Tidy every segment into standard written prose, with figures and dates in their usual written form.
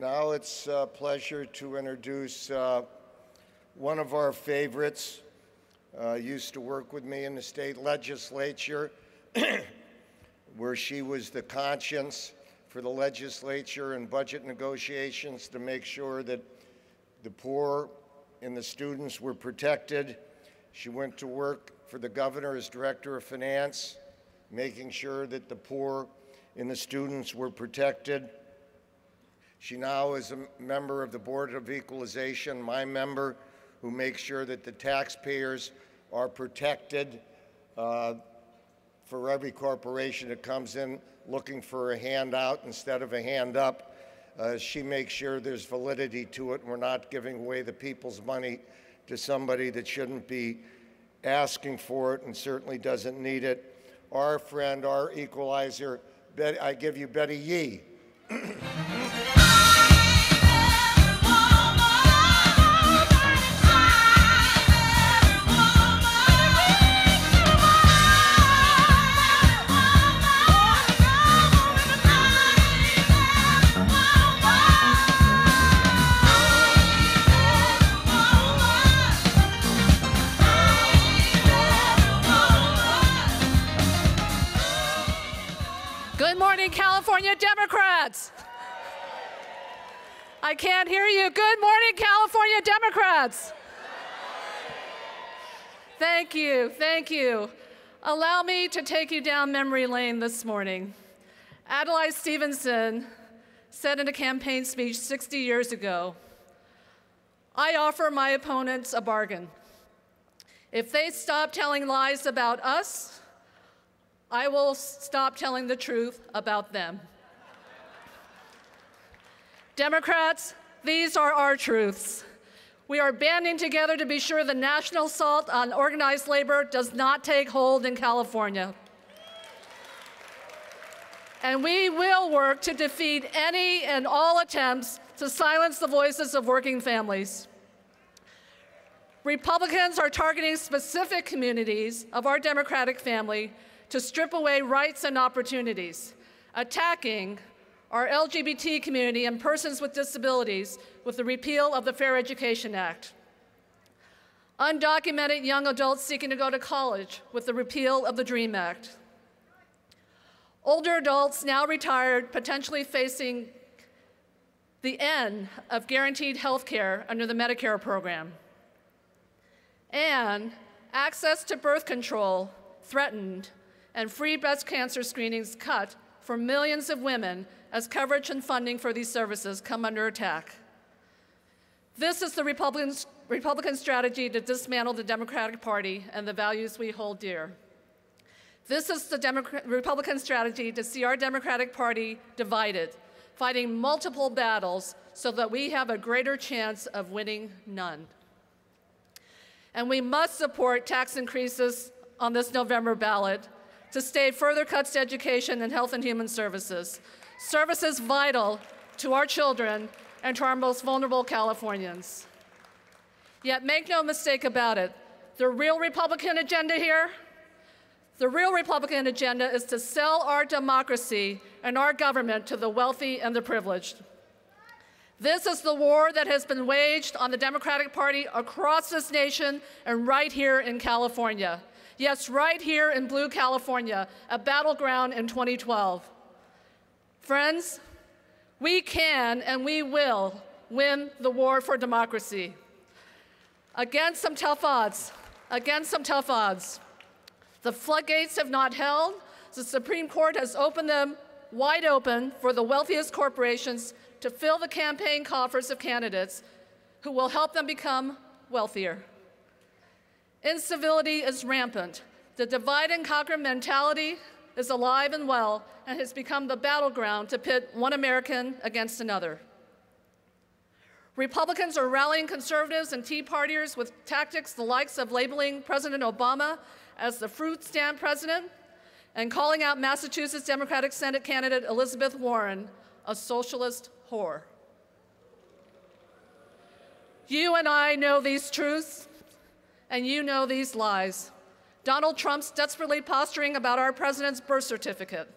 Now it's a pleasure to introduce one of our favorites. Used to work with me in the state legislature, where she was the conscience for the legislature and budget negotiations to make sure that the poor and the students were protected. She went to work for the governor as director of finance, making sure that the poor and the students were protected. She now is a member of the Board of Equalization, my member, who makes sure that the taxpayers are protected for every corporation that comes in looking for a handout instead of a hand up. She makes sure there's validity to it and we're not giving away the people's money to somebody that shouldn't be asking for it and certainly doesn't need it. Our friend, our equalizer, I give you Betty Yee. Good morning, California Democrats. I can't hear you. Good morning, California Democrats. Thank you, thank you. Allow me to take you down memory lane this morning. Adlai Stevenson said in a campaign speech 60 years ago, "I offer my opponents a bargain. If they stop telling lies about us, I will stop telling the truth about them." Democrats, these are our truths. We are banding together to be sure the national assault on organized labor does not take hold in California. And we will work to defeat any and all attempts to silence the voices of working families. Republicans are targeting specific communities of our Democratic family to strip away rights and opportunities, attacking our LGBT community and persons with disabilities with the repeal of the Fair Education Act, undocumented young adults seeking to go to college with the repeal of the DREAM Act, older adults now retired potentially facing the end of guaranteed health care under the Medicare program, and access to birth control threatened and free breast cancer screenings cut for millions of women as coverage and funding for these services come under attack. This is the Republican strategy to dismantle the Democratic Party and the values we hold dear. This is the Republican strategy to see our Democratic Party divided, fighting multiple battles so that we have a greater chance of winning none. And we must support tax increases on this November ballot to stay further cuts to education and health and human services, services vital to our children and to our most vulnerable Californians. Yet make no mistake about it, the real Republican agenda here, the real Republican agenda is to sell our democracy and our government to the wealthy and the privileged. This is the war that has been waged on the Democratic Party across this nation and right here in California. Yes, right here in blue California, a battleground in 2012. Friends, we can and we will win the war for democracy. Against some tough odds, the floodgates have not held. The Supreme Court has opened them wide open for the wealthiest corporations to fill the campaign coffers of candidates who will help them become wealthier. Incivility is rampant. The divide and conquer mentality is alive and well and has become the battleground to pit one American against another. Republicans are rallying conservatives and Tea Partiers with tactics the likes of labeling President Obama as the fruit stand president and calling out Massachusetts Democratic Senate candidate Elizabeth Warren a socialist whore. You and I know these truths, and you know these lies. Donald Trump's desperately posturing about our president's birth certificate.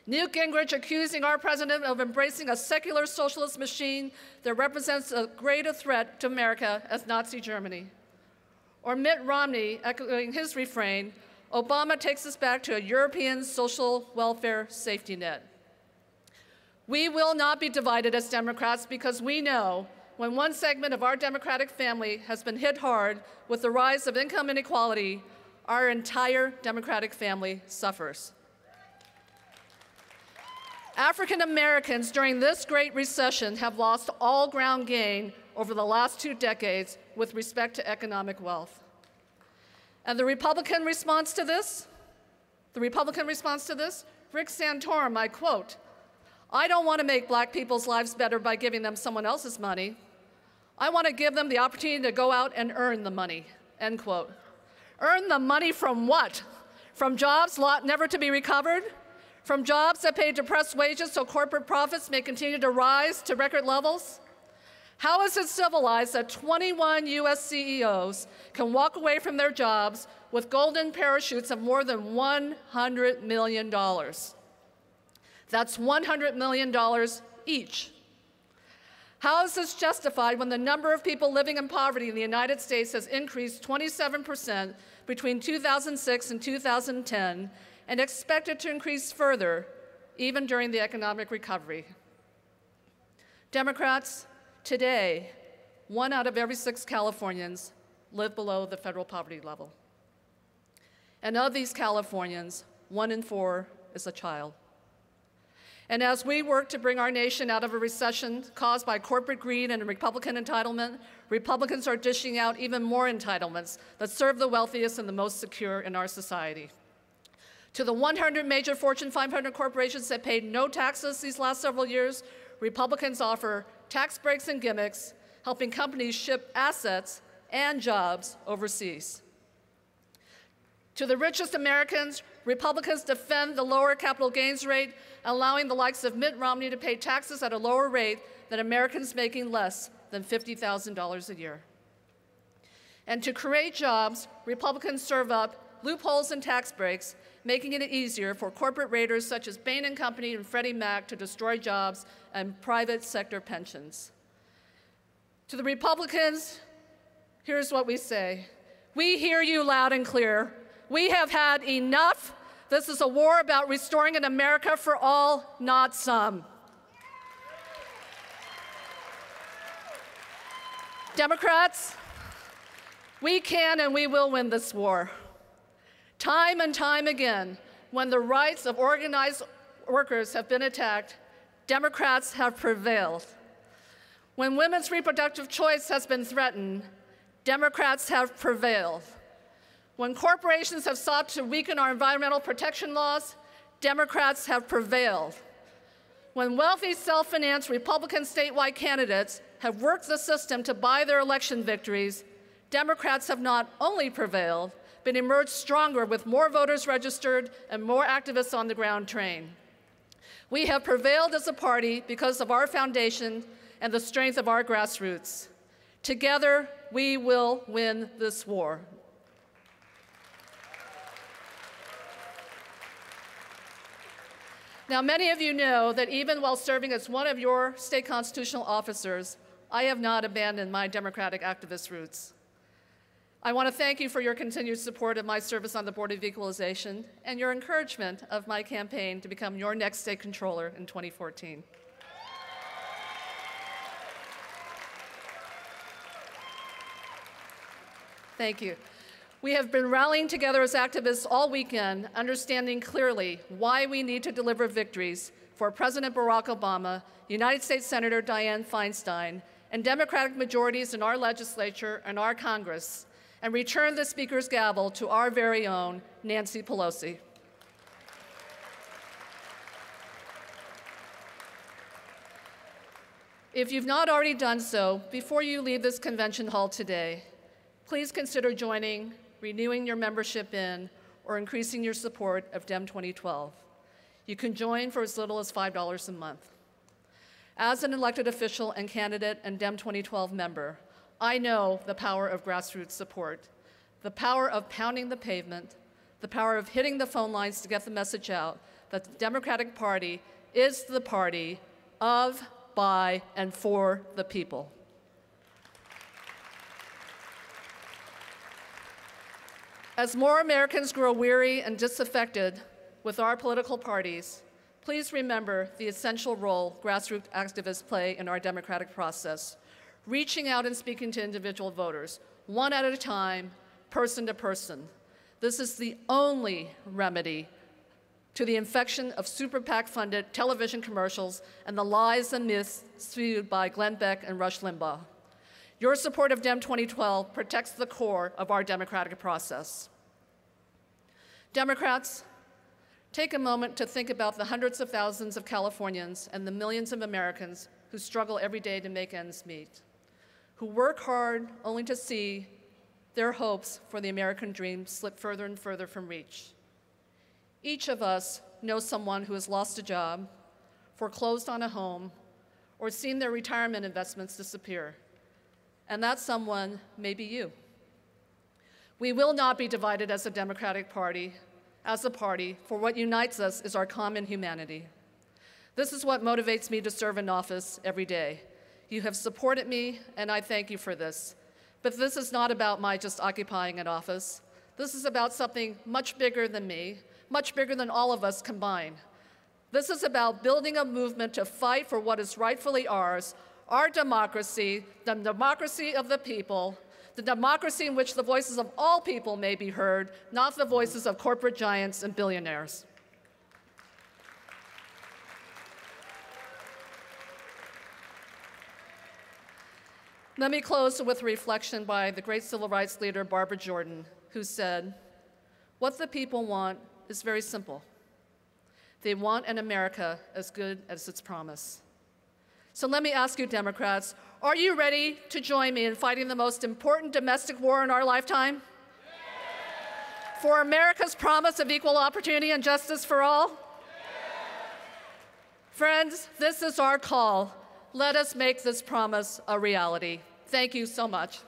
Newt Gingrich accusing our president of embracing a secular socialist machine that represents a greater threat to America as Nazi Germany. Or Mitt Romney echoing his refrain, Obama takes us back to a European social welfare safety net. We will not be divided as Democrats because we know when one segment of our Democratic family has been hit hard with the rise of income inequality, our entire Democratic family suffers. African Americans during this Great Recession have lost all ground gained over the last 2 decades with respect to economic wealth. And the Republican response to this? Rick Santorum, I quote, "I don't want to make black people's lives better by giving them someone else's money. I want to give them the opportunity to go out and earn the money," end quote. Earn the money from what? From jobs never to be recovered? From jobs that pay depressed wages so corporate profits may continue to rise to record levels? How is it civilized that 21 US CEOs can walk away from their jobs with golden parachutes of more than $100 million? That's $100 million each. How is this justified when the number of people living in poverty in the United States has increased 27% between 2006 and 2010 and expected to increase further even during the economic recovery? Democrats, today, 1 out of every 6 Californians live below the federal poverty level. And of these Californians, 1 in 4 is a child. And as we work to bring our nation out of a recession caused by corporate greed and Republican entitlement, Republicans are dishing out even more entitlements that serve the wealthiest and the most secure in our society. To the 100 major Fortune 500 corporations that paid no taxes these last several years, Republicans offer tax breaks and gimmicks, helping companies ship assets and jobs overseas. To the richest Americans, Republicans defend the lower capital gains rate, allowing the likes of Mitt Romney to pay taxes at a lower rate than Americans making less than $50,000 a year. And to create jobs, Republicans serve up loopholes and tax breaks, making it easier for corporate raiders such as Bain & Company and Freddie Mac to destroy jobs and private sector pensions. To the Republicans, here's what we say. We hear you loud and clear. We have had enough. This is a war about restoring an America for all, not some. Democrats, we can and we will win this war. Time and time again, when the rights of organized workers have been attacked, Democrats have prevailed. When women's reproductive choice has been threatened, Democrats have prevailed. When corporations have sought to weaken our environmental protection laws, Democrats have prevailed. When wealthy, self-financed Republican statewide candidates have worked the system to buy their election victories, Democrats have not only prevailed, but emerged stronger with more voters registered and more activists on the ground trained. We have prevailed as a party because of our foundation and the strength of our grassroots. Together, we will win this war. Now, many of you know that even while serving as one of your state constitutional officers, I have not abandoned my Democratic activist roots. I want to thank you for your continued support of my service on the Board of Equalization and your encouragement of my campaign to become your next state controller in 2014. Thank you. We have been rallying together as activists all weekend, understanding clearly why we need to deliver victories for President Barack Obama, United States Senator Dianne Feinstein, and Democratic majorities in our legislature and our Congress, and return the Speaker's gavel to our very own Nancy Pelosi. If you've not already done so, before you leave this convention hall today, please consider joining, renewing your membership in, or increasing your support of DEM 2012. You can join for as little as $5 a month. As an elected official and candidate and DEM 2012 member, I know the power of grassroots support, the power of pounding the pavement, the power of hitting the phone lines to get the message out that the Democratic Party is the party of, by, and for the people. As more Americans grow weary and disaffected with our political parties, please remember the essential role grassroots activists play in our democratic process, reaching out and speaking to individual voters, one at a time, person to person. This is the only remedy to the infection of super PAC-funded television commercials and the lies and myths spewed by Glenn Beck and Rush Limbaugh. Your support of Dem 2012 protects the core of our democratic process. Democrats, take a moment to think about the hundreds of thousands of Californians and the millions of Americans who struggle every day to make ends meet, who work hard only to see their hopes for the American dream slip further and further from reach. Each of us knows someone who has lost a job, foreclosed on a home, or seen their retirement investments disappear. And that someone may be you. We will not be divided as a Democratic Party, as a party, for what unites us is our common humanity. This is what motivates me to serve in office every day. You have supported me, and I thank you for this. But this is not about my just occupying an office. This is about something much bigger than me, much bigger than all of us combined. This is about building a movement to fight for what is rightfully ours, our democracy, the democracy of the people, the democracy in which the voices of all people may be heard, not the voices of corporate giants and billionaires. Let me close with a reflection by the great civil rights leader Barbara Jordan, who said, "What the people want is very simple. They want an America as good as its promise." So let me ask you, Democrats, are you ready to join me in fighting the most important domestic war in our lifetime? Yes. For America's promise of equal opportunity and justice for all? Yes. Friends, this is our call. Let us make this promise a reality. Thank you so much.